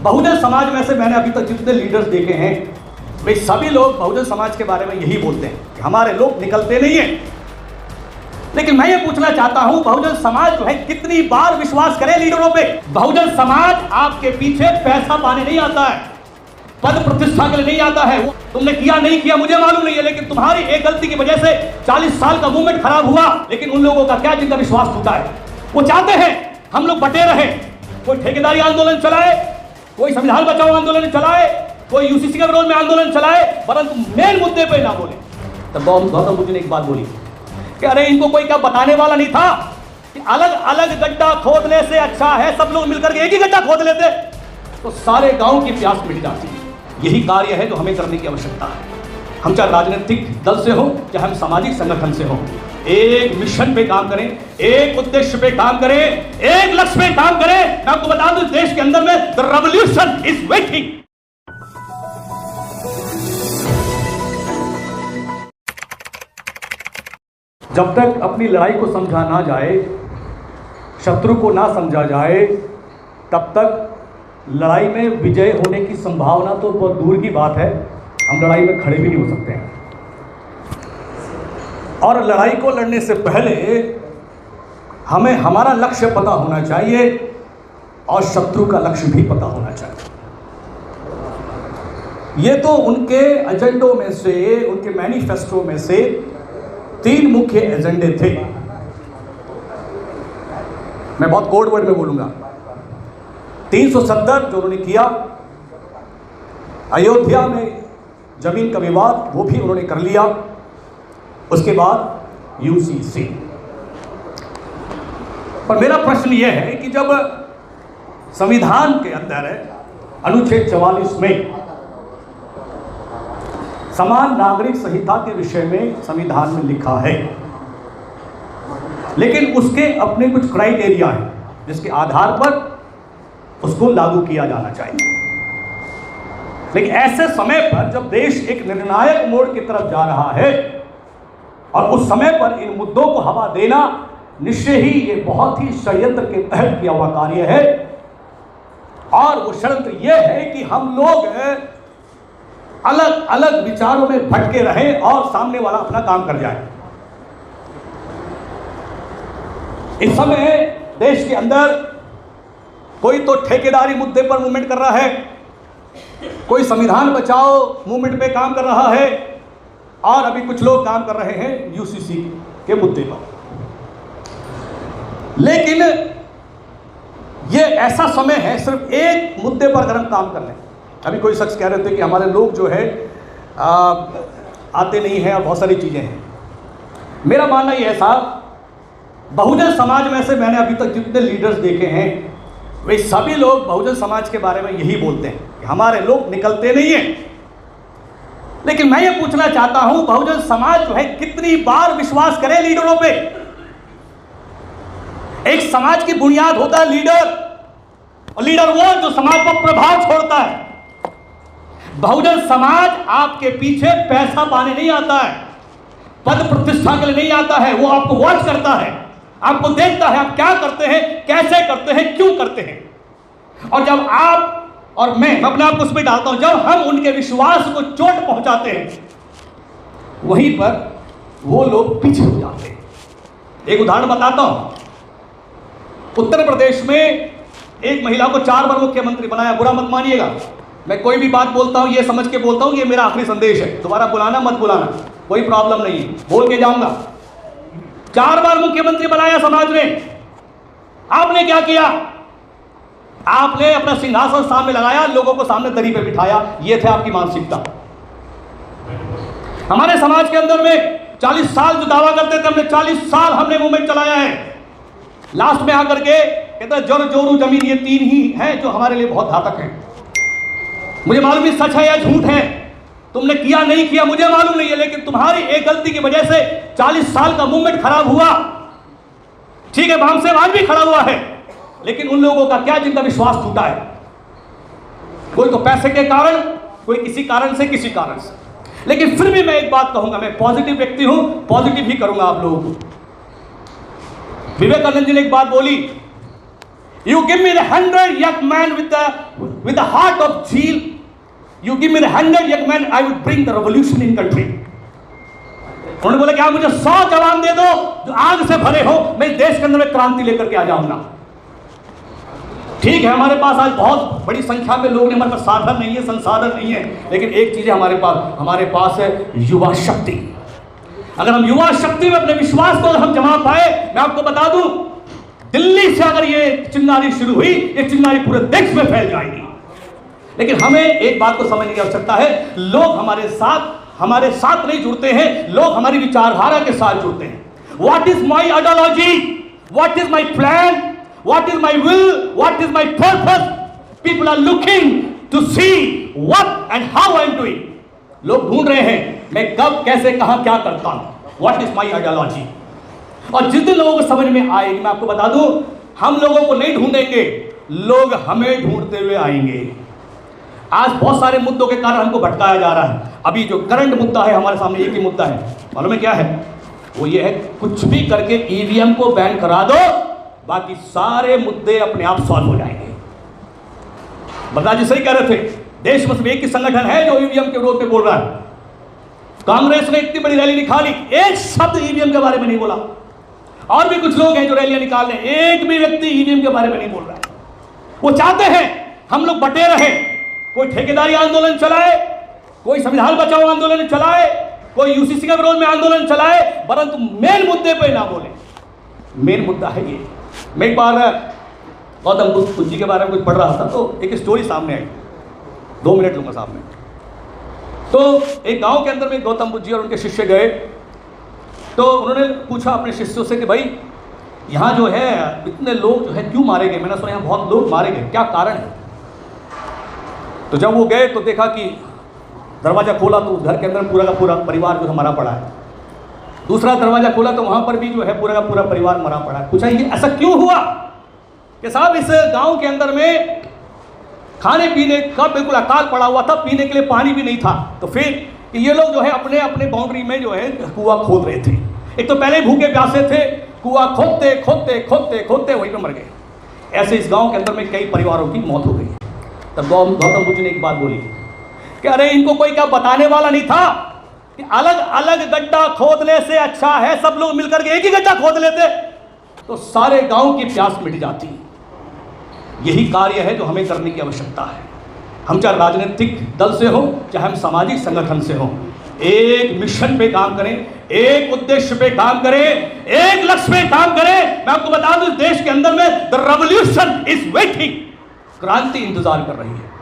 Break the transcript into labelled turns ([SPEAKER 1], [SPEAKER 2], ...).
[SPEAKER 1] बहुजन समाज में से मैंने अभी तक जितने लीडर्स देखे हैं वे सभी लोग बहुजन समाज के बारे में यही बोलते हैं कि हमारे लोग निकलते नहीं हैं। लेकिन मैं ये पूछना चाहता हूं, बहुजन समाज जो है कितनी बार विश्वास करे लीडरों पे। बहुजन समाज आपके पीछे पैसा पाने नहीं आता है, पद प्रतिष्ठा के लिए नहीं आता है। तुमने किया नहीं किया मुझे मालूम नहीं है, लेकिन तुम्हारी एक गलती की वजह से 40 साल का मूवमेंट खराब हुआ। लेकिन उन लोगों का क्या जिनका विश्वास टूटा है, वो चाहते हैं हम लोग बटे रहे। कोई ठेकेदारी आंदोलन चलाए, कोई संविधान बचाओ आंदोलन चलाए, कोई यूसीसी के विरोध में आंदोलन चलाए, परंतु मेन मुद्दे पे ना बोले। तब गौतम बुद्ध ने एक बात बोली कि अरे इनको कोई क्या बताने वाला नहीं था कि अलग अलग गड्ढा खोदने से अच्छा है सब लोग मिलकर के एक ही गड्ढा खोद लेते तो सारे गांव की प्यास मिट जाती। यही कार्य है जो हमें करने की आवश्यकता है। हम चाहे राजनीतिक दल से हो, चाहे हम सामाजिक संगठन से हो, एक मिशन पे काम करें, एक उद्देश्य पे काम करें, एक लक्ष्य पे काम करें। मैं आपको बता दूं देश के अंदर में द रेवोल्यूशन इज वेटिंग। जब तक अपनी लड़ाई को समझा ना जाए, शत्रु को ना समझा जाए, तब तक लड़ाई में विजय होने की संभावना तो बहुत दूर की बात है। हम लड़ाई में खड़े भी नहीं हो सकते हैं। और लड़ाई को लड़ने से पहले हमें हमारा लक्ष्य पता होना चाहिए और शत्रु का लक्ष्य भी पता होना चाहिए। ये तो उनके एजेंडों में से, उनके मैनिफेस्टो में से 3 मुख्य एजेंडे थे। मैं बहुत कोड वर्ड में बोलूंगा। 370 जो उन्होंने किया, अयोध्या में जमीन का विवाद वो भी उन्होंने कर लिया, उसके बाद यूसीसी। पर मेरा प्रश्न यह है कि जब संविधान के अंदर अनुच्छेद 44 में समान नागरिक संहिता के विषय में संविधान में लिखा है, लेकिन उसके अपने कुछ क्राइटेरिया हैं जिसके आधार पर उसको लागू किया जाना चाहिए। लेकिन ऐसे समय पर जब देश एक निर्णायक मोड़ की तरफ जा रहा है और उस समय पर इन मुद्दों को हवा देना निश्चय ही ये बहुत ही षड्यंत्र के तहत किया हुआ कार्य है। और वो षड्यंत्र ये है कि हम लोग अलग अलग विचारों में भटके रहें और सामने वाला अपना काम कर जाए। इस समय देश के अंदर कोई तो ठेकेदारी मुद्दे पर मूवमेंट कर रहा है, कोई संविधान बचाओ मूवमेंट पे काम कर रहा है, और अभी कुछ लोग काम कर रहे हैं यूसीसी के मुद्दे पर। लेकिन ये ऐसा समय है सिर्फ एक मुद्दे पर अगर हम काम कर लें। अभी कोई शख्स कह रहे थे कि हमारे लोग जो है आते नहीं हैं और बहुत सारी चीज़ें हैं। मेरा मानना ये है साहब, बहुजन समाज में से मैंने अभी तक जितने लीडर्स देखे हैं वे सभी लोग बहुजन समाज के बारे में यही बोलते हैं कि हमारे लोग निकलते नहीं हैं। लेकिन मैं ये पूछना चाहता हूं, बहुजन समाज जो है कितनी बार विश्वास करे लीडरों पे। एक समाज की बुनियाद होता है लीडर, और लीडर वो जो समाज पर प्रभाव छोड़ता है। बहुजन समाज आपके पीछे पैसा पाने नहीं आता है, पद प्रतिष्ठा के लिए नहीं आता है। वो आपको वॉच करता है, आपको देखता है आप क्या करते हैं, कैसे करते हैं, क्यों करते हैं। और जब आप और मैं अपने आप को उसमें डालता हूं, जब हम उनके विश्वास को चोट पहुंचाते हैं वहीं पर वो लोग पीछे हो जाते हैं। एक उदाहरण बताता हूं। उत्तर प्रदेश में एक महिला को 4 बार मुख्यमंत्री बनाया। बुरा मत मानिएगा, मैं कोई भी बात बोलता हूं ये समझ के बोलता हूं ये मेरा आखिरी संदेश है। दोबारा बुलाना मत बुलाना, कोई प्रॉब्लम नहीं है, बोल के जाऊंगा। 4 बार मुख्यमंत्री बनाया समाज ने। आपने क्या किया? आपने अपना सिंहासन सामने लगाया, लोगों को सामने दरी पे बिठाया। ये थे आपकी मानसिकता। हमारे समाज के अंदर में 40 साल जो दावा करते थे हमने 40 साल हमने मूवमेंट चलाया है, लास्ट में आकर के कहते जर जोरू जमीन, ये 3 ही हैं जो हमारे लिए बहुत घातक हैं। मुझे मालूम नहीं सच है या झूठ है, तुमने किया नहीं किया मुझे मालूम नहीं है, लेकिन तुम्हारी एक गलती की वजह से 40 साल का मूवमेंट खराब हुआ। ठीक है, भाम से आज भी खड़ा हुआ है, लेकिन उन लोगों का क्या जिनका विश्वास टूटा है। कोई तो पैसे के कारण, कोई किसी कारण से, किसी कारण से। लेकिन फिर भी मैं एक बात कहूंगा, मैं पॉजिटिव व्यक्ति हूं, पॉजिटिव ही करूंगा आप लोगों को। विवेकानंद जी ने एक बात बोली You give me the 100 young men with the heart of zeal. You give me the 100 young men, I will bring the revolution in country. उन्होंने बोला कि आप मुझे 100 जवान दे दो जो आग से भरे हो, मैं देश के अंदर में क्रांति लेकर के आ जाऊंगा। ठीक है, हमारे पास आज बहुत बड़ी संख्या में लोग हैं, हमारे पास साधन नहीं है, संसाधन नहीं है, लेकिन एक चीज है हमारे पास है युवा शक्ति। अगर हम युवा शक्ति में अपने विश्वास को हम जमा पाए, मैं आपको बता दूं, दिल्ली से अगर ये चिंगारी शुरू हुई, ये चिंगारी पूरे देश में फैल जाएगी। लेकिन हमें एक बात को समझने की आवश्यकता है, लोग हमारे साथ नहीं जुड़ते हैं, लोग हमारी विचारधारा के साथ जुड़ते हैं। What is my ideology, what is my plan, what is my will, what is my purpose, people are looking to see what and how I am doing. लोग ढूंढ रहे हैं मैं कब, कैसे, कहां, क्या करता हूं। What is my ideology. और जितने लोगों को समझ में आएगी, मैं आपको बता दूं, हम लोगों को नहीं ढूंढेंगे, लोग हमें ढूंढते हुए आएंगे। आज बहुत सारे मुद्दों के कारण हमको भटकाया जा रहा है। अभी जो करंट मुद्दा है हमारे सामने, एक ही मुद्दा है, मालूम है क्या है? वो ये है, कुछ भी करके ईवीएम को बैन करा दो, बाकी सारे मुद्दे अपने आप सॉल्व हो जाएंगे। बता जी सही कह रहे थे, देश में सिर्फ एक ही संगठन है जो ईवीएम के विरोध में बोल रहा है। कांग्रेस ने इतनी बड़ी रैली निकाली, एक शब्द ईवीएम के बारे में नहीं बोला। और भी कुछ लोग हैं जो रैलियां निकाल रहे हैं, एक भी व्यक्ति ईवीएम के बारे में नहीं बोल रहा है। वो चाहते हैं हम लोग बटे रहे, कोई ठेकेदारी आंदोलन चलाए, कोई संविधान बचाओ आंदोलन चलाए, कोई यूसीसी के विरोध में आंदोलन चलाए, परंतु मेन मुद्दे पे ना बोले। मेन मुद्दा है ये। मैं एक बार गौतम बुद्ध जी के बारे में कुछ पढ़ रहा था, तो एक स्टोरी सामने आई, 2 मिनट लूंगा सामने। तो एक गांव के अंदर में गौतम बुद्ध जी और उनके शिष्य गए, तो उन्होंने पूछा अपने शिष्यों से कि भाई यहाँ जो है इतने लोग जो है क्यों मारे गए, मैंने सुना यहाँ बहुत लोग मारे गए, क्या कारण है? तो जब वो गए तो देखा कि दरवाज़ा खोला तो घर के अंदर पूरा का पूरा परिवार जो है मरा पड़ा है। दूसरा दरवाज़ा खोला तो वहाँ पर भी जो है पूरा का पूरा परिवार मरा पड़ा है। पूछा ये ऐसा क्यों हुआ? कि साहब इस गांव के अंदर में खाने पीने का बिल्कुल अकाल पड़ा हुआ था, पीने के लिए पानी भी नहीं था। तो फिर कि ये लोग जो है अपने अपने बाउंड्री में जो है कुआं खोद रहे थे। एक तो पहले भूखे प्यासे थे, कुआं खोदते खोदते खोदते खोदते वहीं पे मर गए। ऐसे इस गांव के अंदर में कई परिवारों की मौत हो गई। तब गौतम बुद्ध ने एक बात बोली कि अरे इनको कोई क्या बताने वाला नहीं था कि अलग अलग गड्ढा खोदने से अच्छा है सब लोग मिलकर के एक ही गड्ढा खोद लेते तो सारे गांव की प्यास मिट जाती। यही कार्य है जो हमें करने की आवश्यकता है। हम चाहे राजनीतिक दल से हो, चाहे हम सामाजिक संगठन से हो, एक मिशन पे काम करें, एक उद्देश्य पे काम करें, एक लक्ष्य पे काम करें। मैं आपको बता दूं देश के अंदर में द रेवोल्यूशन इज वेटिंग, क्रांति इंतजार कर रही है।